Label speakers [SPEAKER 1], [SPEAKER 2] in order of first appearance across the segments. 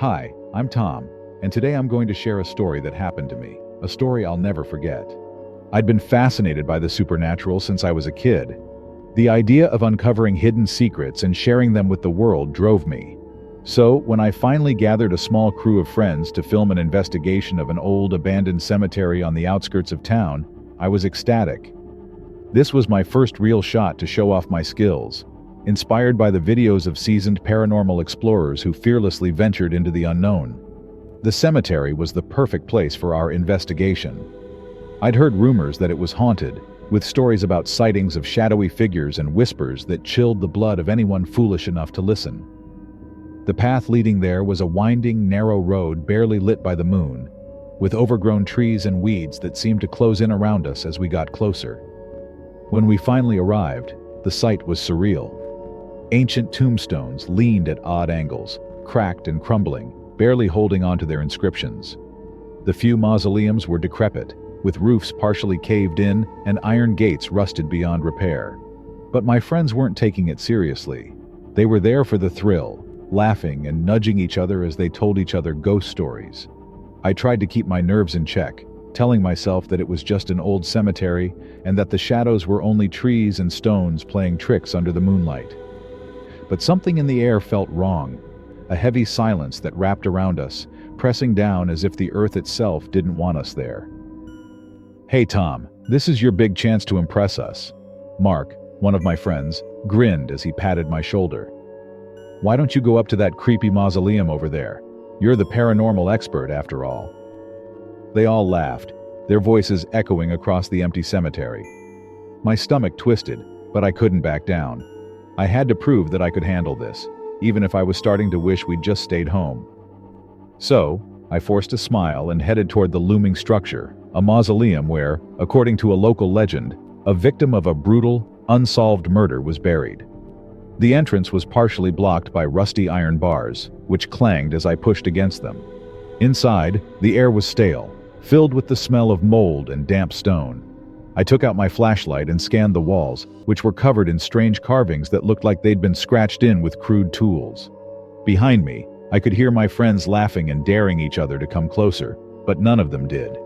[SPEAKER 1] Hi, I'm Tom, and today I'm going to share a story that happened to me, a story I'll never forget. I'd been fascinated by the supernatural since I was a kid. The idea of uncovering hidden secrets and sharing them with the world drove me. So, when I finally gathered a small crew of friends to film an investigation of an old abandoned cemetery on the outskirts of town, I was ecstatic. This was my first real shot to show off my skills, inspired by the videos of seasoned paranormal explorers who fearlessly ventured into the unknown. The cemetery was the perfect place for our investigation. I'd heard rumors that it was haunted, with stories about sightings of shadowy figures and whispers that chilled the blood of anyone foolish enough to listen. The path leading there was a winding, narrow road barely lit by the moon, with overgrown trees and weeds that seemed to close in around us as we got closer. When we finally arrived, the sight was surreal. Ancient tombstones leaned at odd angles, cracked and crumbling, barely holding on to their inscriptions. The few mausoleums were decrepit, with roofs partially caved in and iron gates rusted beyond repair. But my friends weren't taking it seriously. They were there for the thrill, laughing and nudging each other as they told each other ghost stories. I tried to keep my nerves in check, telling myself that it was just an old cemetery and that the shadows were only trees and stones playing tricks under the moonlight. But something in the air felt wrong, a heavy silence that wrapped around us, pressing down as if the earth itself didn't want us there. "Hey Tom, this is your big chance to impress us." Mark, one of my friends, grinned as he patted my shoulder. "Why don't you go up to that creepy mausoleum over there? You're the paranormal expert after all." They all laughed, their voices echoing across the empty cemetery. My stomach twisted, but I couldn't back down. I had to prove that I could handle this, even if I was starting to wish we'd just stayed home. So, I forced a smile and headed toward the looming structure, a mausoleum where, according to a local legend, a victim of a brutal, unsolved murder was buried. The entrance was partially blocked by rusty iron bars, which clanged as I pushed against them. Inside, the air was stale, filled with the smell of mold and damp stone. I took out my flashlight and scanned the walls, which were covered in strange carvings that looked like they'd been scratched in with crude tools. Behind me, I could hear my friends laughing and daring each other to come closer, but none of them did.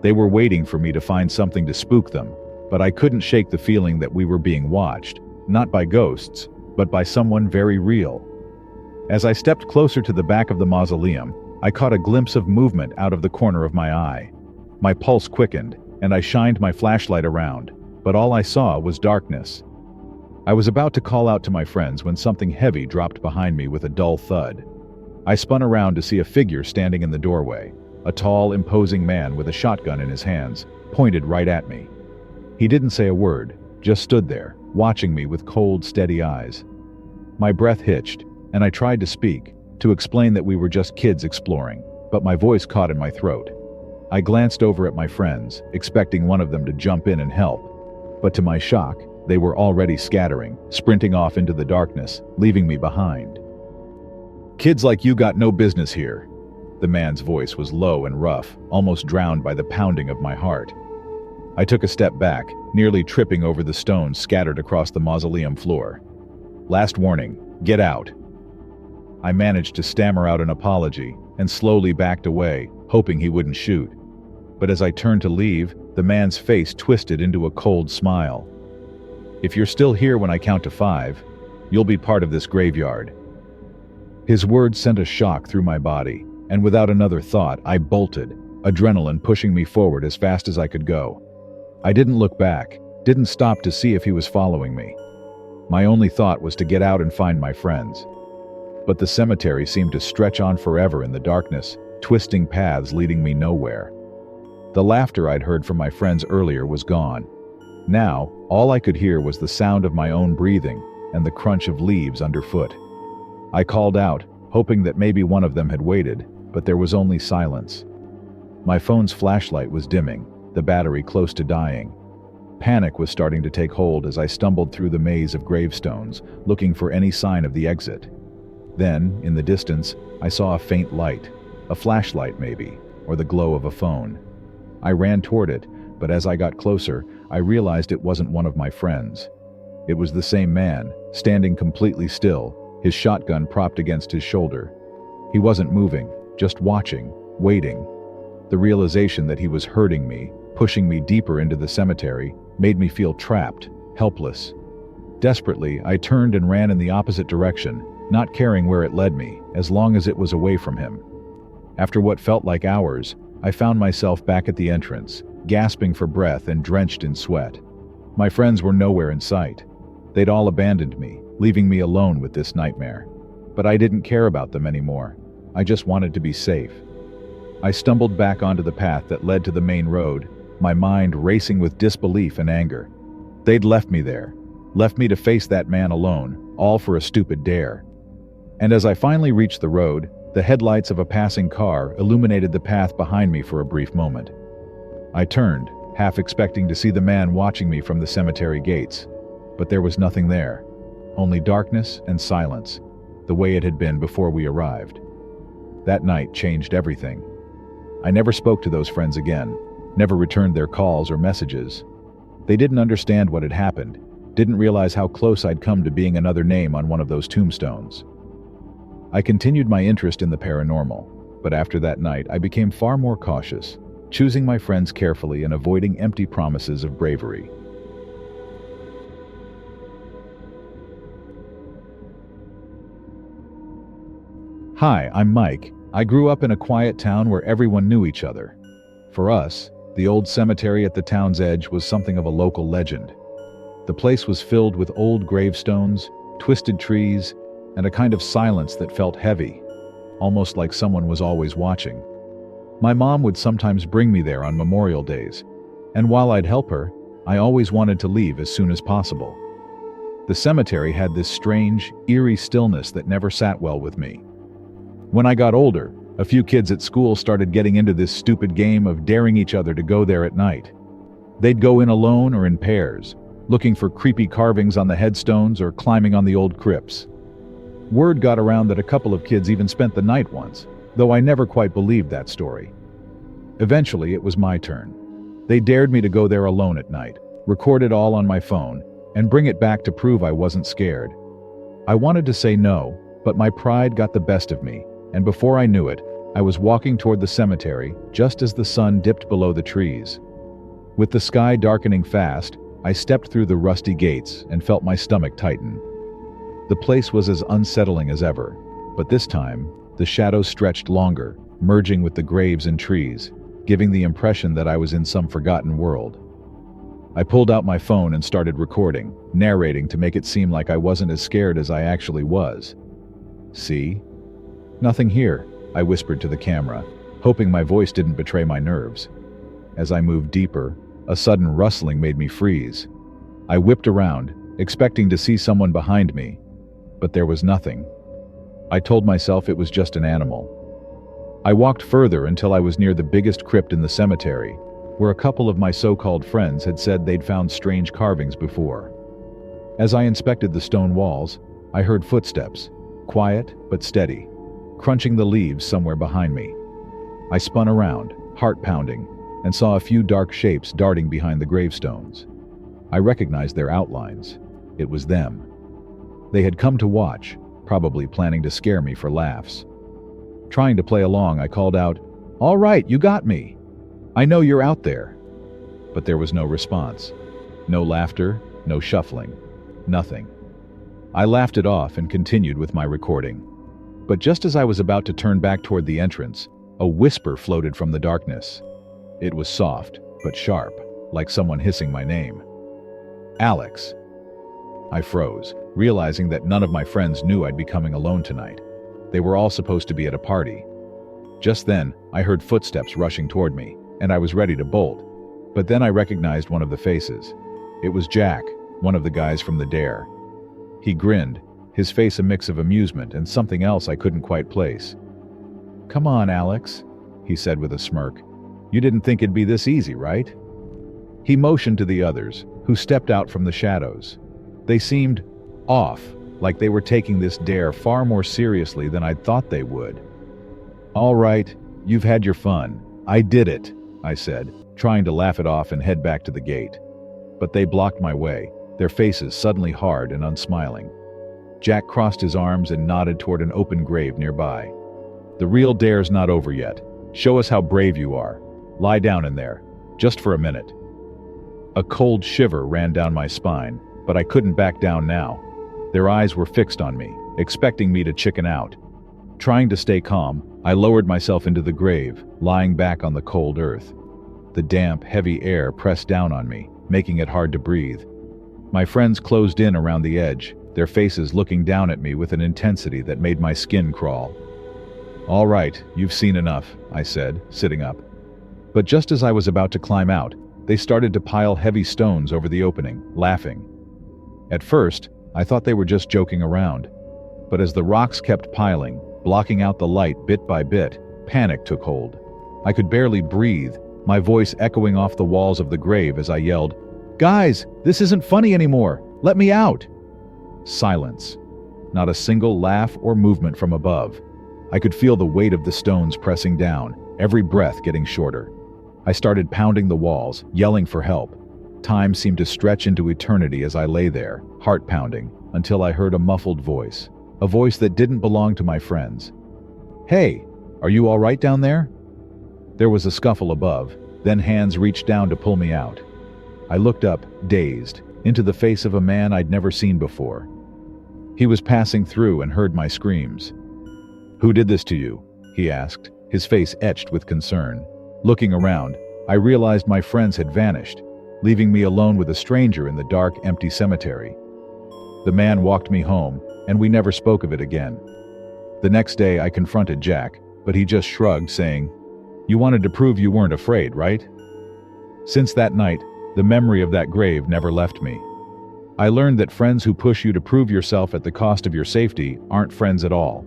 [SPEAKER 1] They were waiting for me to find something to spook them, but I couldn't shake the feeling that we were being watched, not by ghosts, but by someone very real. As I stepped closer to the back of the mausoleum, I caught a glimpse of movement out of the corner of my eye. My pulse quickened, and I shined my flashlight around, but all I saw was darkness. I was about to call out to my friends when something heavy dropped behind me with a dull thud. I spun around to see a figure standing in the doorway, a tall, imposing man with a shotgun in his hands, pointed right at me. He didn't say a word, just stood there, watching me with cold, steady eyes. My breath hitched, and I tried to speak, to explain that we were just kids exploring, but my voice caught in my throat. I glanced over at my friends, expecting one of them to jump in and help, but to my shock, they were already scattering, sprinting off into the darkness, leaving me behind. "Kids like you got no business here." The man's voice was low and rough, almost drowned by the pounding of my heart. I took a step back, nearly tripping over the stones scattered across the mausoleum floor. "Last warning, get out." I managed to stammer out an apology and slowly backed away, hoping he wouldn't shoot. But as I turned to leave, the man's face twisted into a cold smile. "If you're still here when I count to 5, you'll be part of this graveyard." His words sent a shock through my body, and without another thought, I bolted, adrenaline pushing me forward as fast as I could go. I didn't look back, didn't stop to see if he was following me. My only thought was to get out and find my friends. But the cemetery seemed to stretch on forever in the darkness, twisting paths leading me nowhere. The laughter I'd heard from my friends earlier was gone. Now, all I could hear was the sound of my own breathing and the crunch of leaves underfoot. I called out, hoping that maybe one of them had waited, but there was only silence. My phone's flashlight was dimming, the battery close to dying. Panic was starting to take hold as I stumbled through the maze of gravestones, looking for any sign of the exit. Then, in the distance, I saw a faint light, a flashlight maybe, or the glow of a phone. I ran toward it, but as I got closer, I realized it wasn't one of my friends. It was the same man, standing completely still, his shotgun propped against his shoulder. He wasn't moving, just watching, waiting. The realization that he was hurting me, pushing me deeper into the cemetery, made me feel trapped, helpless. Desperately, I turned and ran in the opposite direction, not caring where it led me, as long as it was away from him. After what felt like hours, I found myself back at the entrance, gasping for breath and drenched in sweat. My friends were nowhere in sight. They'd all abandoned me, leaving me alone with this nightmare. But I didn't care about them anymore. I just wanted to be safe. I stumbled back onto the path that led to the main road, my mind racing with disbelief and anger. They'd left me there, left me to face that man alone, all for a stupid dare. And as I finally reached the road, the headlights of a passing car illuminated the path behind me for a brief moment. I turned, half expecting to see the man watching me from the cemetery gates. But there was nothing there. Only darkness and silence, the way it had been before we arrived. That night changed everything. I never spoke to those friends again, never returned their calls or messages. They didn't understand what had happened, didn't realize how close I'd come to being another name on one of those tombstones. I continued my interest in the paranormal, but after that night I became far more cautious, choosing my friends carefully and avoiding empty promises of bravery. Hi, I'm Mike. I grew up in a quiet town where everyone knew each other. For us, the old cemetery at the town's edge was something of a local legend. The place was filled with old gravestones, twisted trees, and a kind of silence that felt heavy, almost like someone was always watching. My mom would sometimes bring me there on Memorial Days, and while I'd help her, I always wanted to leave as soon as possible. The cemetery had this strange, eerie stillness that never sat well with me. When I got older, a few kids at school started getting into this stupid game of daring each other to go there at night. They'd go in alone or in pairs, looking for creepy carvings on the headstones or climbing on the old crypts. Word got around that a couple of kids even spent the night once, though I never quite believed that story. Eventually, it was my turn. They dared me to go there alone at night, record it all on my phone, and bring it back to prove I wasn't scared. I wanted to say no, but my pride got the best of me, and before I knew it, I was walking toward the cemetery just as the sun dipped below the trees. With the sky darkening fast, I stepped through the rusty gates and felt my stomach tighten. The place was as unsettling as ever, but this time, the shadows stretched longer, merging with the graves and trees, giving the impression that I was in some forgotten world. I pulled out my phone and started recording, narrating to make it seem like I wasn't as scared as I actually was. See? Nothing here, I whispered to the camera, hoping my voice didn't betray my nerves. As I moved deeper, a sudden rustling made me freeze. I whipped around, expecting to see someone behind me, but there was nothing. I told myself it was just an animal. I walked further until I was near the biggest crypt in the cemetery, where a couple of my so-called friends had said they'd found strange carvings before. As I inspected the stone walls, I heard footsteps, quiet but steady, crunching the leaves somewhere behind me. I spun around, heart pounding, and saw a few dark shapes darting behind the gravestones. I recognized their outlines. It was them. They had come to watch, probably planning to scare me for laughs. Trying to play along, I called out, "All right, you got me. I know you're out there." But there was no response. No laughter, no shuffling, nothing. I laughed it off and continued with my recording. But just as I was about to turn back toward the entrance, a whisper floated from the darkness. It was soft, but sharp, like someone hissing my name. "Alex." I froze, realizing that none of my friends knew I'd be coming alone tonight. They were all supposed to be at a party. Just then, I heard footsteps rushing toward me, and I was ready to bolt. But then I recognized one of the faces. It was Jack, one of the guys from the dare. He grinned, his face a mix of amusement and something else I couldn't quite place. "Come on, Alex," he said with a smirk. "You didn't think it'd be this easy, right?" He motioned to the others, who stepped out from the shadows. They seemed off, like they were taking this dare far more seriously than I'd thought they would. "All right, you've had your fun. I did it," I said, trying to laugh it off and head back to the gate. But they blocked my way, their faces suddenly hard and unsmiling. Jack crossed his arms and nodded toward an open grave nearby. The real dare's not over yet. Show us how brave you are. Lie down in there. Just for a minute." A cold shiver ran down my spine, but I couldn't back down now. Their eyes were fixed on me, expecting me to chicken out. Trying to stay calm, I lowered myself into the grave, lying back on the cold earth. The damp, heavy air pressed down on me, making it hard to breathe. My friends closed in around the edge, their faces looking down at me with an intensity that made my skin crawl. "All right, you've seen enough," I said, sitting up. But just as I was about to climb out, they started to pile heavy stones over the opening, laughing. At first, I thought they were just joking around. But as the rocks kept piling, blocking out the light bit by bit, panic took hold. I could barely breathe, my voice echoing off the walls of the grave as I yelled, "Guys, this isn't funny anymore! Let me out!" Silence. Not a single laugh or movement from above. I could feel the weight of the stones pressing down, every breath getting shorter. I started pounding the walls, yelling for help. Time seemed to stretch into eternity as I lay there, heart pounding, until I heard a muffled voice. A voice that didn't belong to my friends. "Hey, are you all right down there?" There was a scuffle above, then hands reached down to pull me out. I looked up, dazed, into the face of a man I'd never seen before. He was passing through and heard my screams. "Who did this to you?" he asked, his face etched with concern. Looking around, I realized my friends had vanished, leaving me alone with a stranger in the dark, empty cemetery. The man walked me home, and we never spoke of it again. The next day I confronted Jack, but he just shrugged, saying, "You wanted to prove you weren't afraid, right?" Since that night, the memory of that grave never left me. I learned that friends who push you to prove yourself at the cost of your safety aren't friends at all.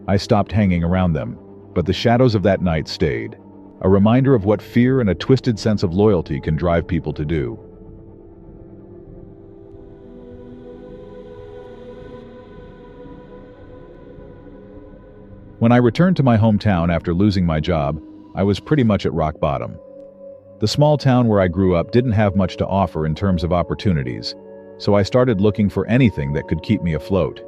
[SPEAKER 1] I stopped hanging around them, but the shadows of that night stayed, a reminder of what fear and a twisted sense of loyalty can drive people to do. When I returned to my hometown after losing my job, I was pretty much at rock bottom. The small town where I grew up didn't have much to offer in terms of opportunities, so I started looking for anything that could keep me afloat.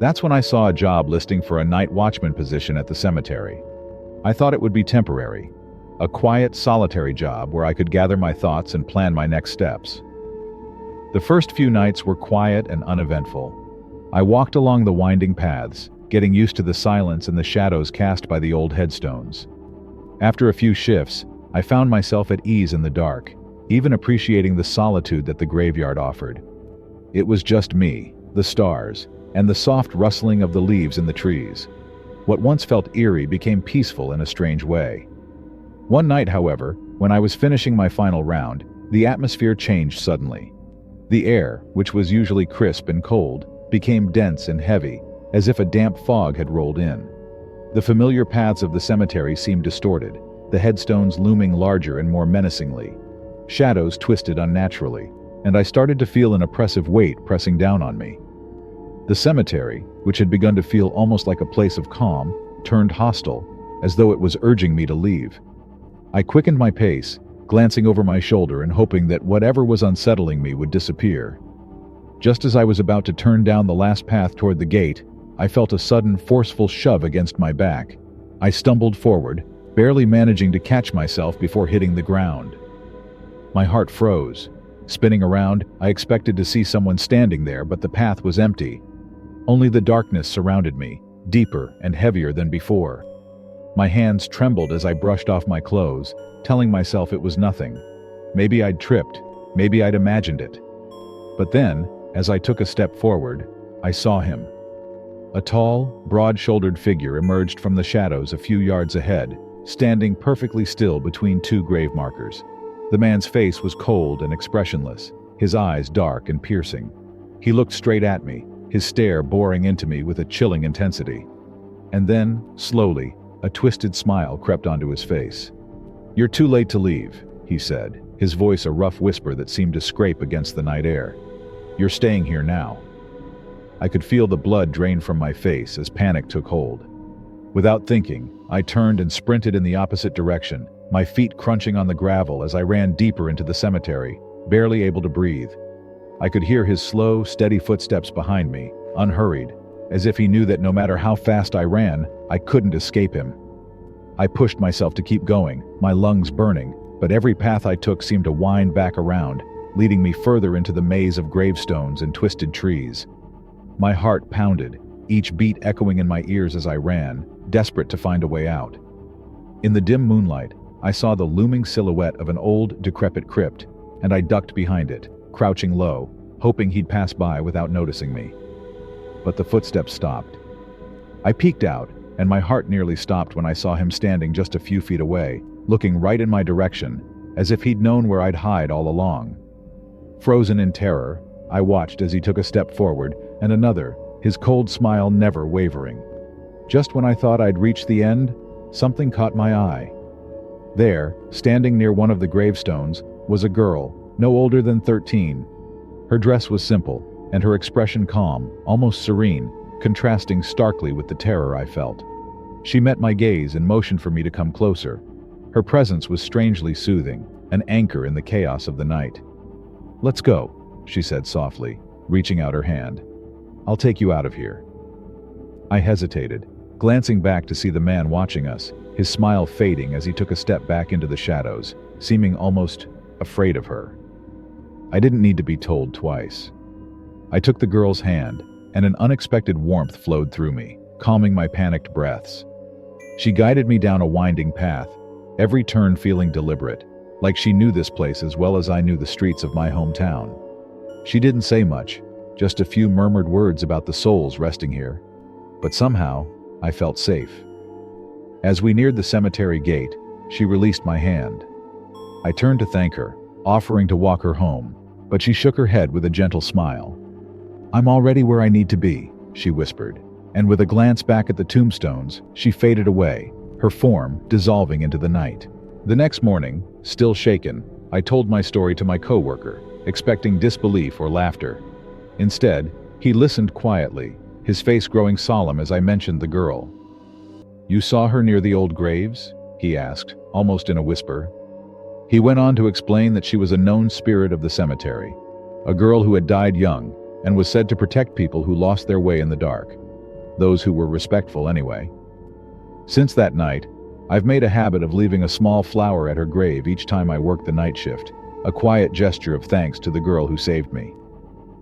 [SPEAKER 1] That's when I saw a job listing for a night watchman position at the cemetery. I thought it would be temporary, a quiet, solitary job where I could gather my thoughts and plan my next steps. The first few nights were quiet and uneventful. I walked along the winding paths, getting used to the silence and the shadows cast by the old headstones. After a few shifts, I found myself at ease in the dark, even appreciating the solitude that the graveyard offered. It was just me, the stars, and the soft rustling of the leaves in the trees. What once felt eerie became peaceful in a strange way. One night, however, when I was finishing my final round, the atmosphere changed suddenly. The air, which was usually crisp and cold, became dense and heavy, as if a damp fog had rolled in. The familiar paths of the cemetery seemed distorted, the headstones looming larger and more menacingly. Shadows twisted unnaturally, and I started to feel an oppressive weight pressing down on me. The cemetery, which had begun to feel almost like a place of calm, turned hostile, as though it was urging me to leave. I quickened my pace, glancing over my shoulder and hoping that whatever was unsettling me would disappear. Just as I was about to turn down the last path toward the gate, I felt a sudden, forceful shove against my back. I stumbled forward, barely managing to catch myself before hitting the ground. My heart froze. Spinning around, I expected to see someone standing there, but the path was empty. Only the darkness surrounded me, deeper and heavier than before. My hands trembled as I brushed off my clothes, telling myself it was nothing. Maybe I'd tripped, maybe I'd imagined it. But then, as I took a step forward, I saw him. A tall, broad-shouldered figure emerged from the shadows a few yards ahead, standing perfectly still between two grave markers. The man's face was cold and expressionless, his eyes dark and piercing. He looked straight at me, his stare boring into me with a chilling intensity. And then, slowly, a twisted smile crept onto his face. "You're too late to leave," he said, his voice a rough whisper that seemed to scrape against the night air. "You're staying here now." I could feel the blood drain from my face as panic took hold. Without thinking, I turned and sprinted in the opposite direction, my feet crunching on the gravel as I ran deeper into the cemetery, barely able to breathe. I could hear his slow, steady footsteps behind me, unhurried, as if he knew that no matter how fast I ran, I couldn't escape him. I pushed myself to keep going, my lungs burning, but every path I took seemed to wind back around, leading me further into the maze of gravestones and twisted trees. My heart pounded, each beat echoing in my ears as I ran, desperate to find a way out. In the dim moonlight, I saw the looming silhouette of an old, decrepit crypt, and I ducked behind it, crouching low, hoping he'd pass by without noticing me. But the footsteps stopped. I peeked out, and my heart nearly stopped when I saw him standing just a few feet away, looking right in my direction, as if he'd known where I'd hide all along. Frozen in terror, I watched as he took a step forward, and another, his cold smile never wavering. Just when I thought I'd reached the end, something caught my eye. There, standing near one of the gravestones, was a girl, no older than 13. Her dress was simple, and her expression calm, almost serene, contrasting starkly with the terror I felt. She met my gaze and motioned for me to come closer. Her presence was strangely soothing, an anchor in the chaos of the night. "Let's go," she said softly, reaching out her hand. "I'll take you out of here." I hesitated, glancing back to see the man watching us, his smile fading as he took a step back into the shadows, seeming almost afraid of her. I didn't need to be told twice. I took the girl's hand, and an unexpected warmth flowed through me, calming my panicked breaths. She guided me down a winding path, every turn feeling deliberate, like she knew this place as well as I knew the streets of my hometown. She didn't say much, just a few murmured words about the souls resting here, but somehow I felt safe. As we neared the cemetery gate, she released my hand. I turned to thank her, offering to walk her home, but she shook her head with a gentle smile. "I'm already where I need to be," she whispered, and with a glance back at the tombstones, she faded away, her form dissolving into the night. The next morning, still shaken, I told my story to my coworker, expecting disbelief or laughter. Instead, he listened quietly, his face growing solemn as I mentioned the girl. "You saw her near the old graves?" he asked, almost in a whisper. He went on to explain that she was a known spirit of the cemetery, a girl who had died young and was said to protect people who lost their way in the dark, those who were respectful anyway. Since that night, I've made a habit of leaving a small flower at her grave each time I work the night shift, a quiet gesture of thanks to the girl who saved me.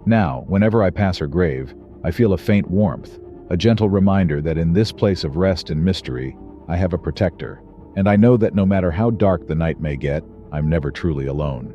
[SPEAKER 1] Now, whenever I pass her grave, I feel a faint warmth, a gentle reminder that in this place of rest and mystery, I have a protector, and I know that no matter how dark the night may get, I'm never truly alone.